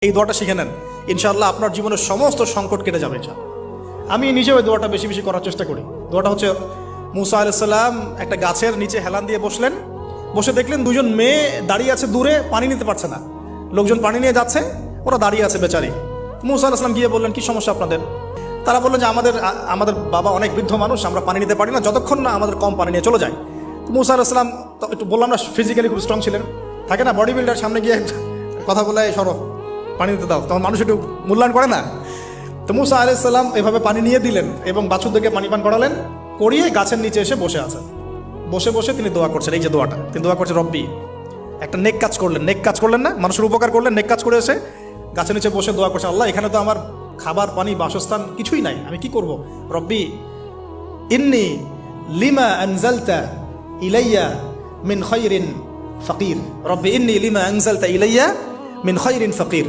এই দোয়াটা শিখে নেন, ইনশাআল্লাহ আপনার জীবনের সমস্ত সংকট কেটে যাবে। আমি নিজেও এই দোয়াটা বেশি বেশি করার চেষ্টা করি। দোয়াটা হচ্ছে, মুসা আলাইহিস সালাম একটা গাছের নিচে হেলান দিয়ে বসলেন, বসে দেখলেন দুজন মেয়ে দাঁড়িয়ে আছে দূরে, পানি নিতে পারছে না, লোকজন পানি নিয়ে যাচ্ছে, ওরা দাঁড়িয়ে আছে বেচারি। মুসা আলাইহিস সালাম গিয়ে বললেন, কি সমস্যা আপনাদের? তারা বললেন যে আমাদের বাবা অনেক বৃদ্ধ মানুষ, আমরা পানি নিতে পারি না যতক্ষণ না আমাদের কম পানি নিয়ে চলে যায়। মুসা আলাইহিস সালাম একটু বললাম না, ফিজিক্যালি খুব স্ট্রং ছিলেন, থাকে না বডি বিল্ডার, সামনে গিয়ে কথা বলে সরো পানি দিতে দাও, তখন মানুষ একটু মূল্যায়ন করে না। তো মুসা আলাইহিস সালাম এভাবে পানি নিয়ে দিলেন এবং বাছুরদেরকে পানি পান করালেন, করিয়ে গাছের নিচে এসে বসে আছেন। বসে বসে তিনি দোয়া করছেন, এই যে দোয়াটা তিনি দোয়া করছেন, রব্বি, একটা নেক কাজ করলেন না, মানুষের উপকার করলেন, নেক কাজ করে এসে গাছের নিচে বসে দোয়া করছেন, আল্লাহ এখানে তো আমার খাবার পানি বাসস্থান কিছুই নাই, আমি কি করব? রব্বি ইন্নি লিমা আনজালতা ইলাইয়া মিন খায়রিন ফাকির, রব্বি ইন্নি লিমা আনজালতা ইলাইয়া মিন খায়রিন ফাকির।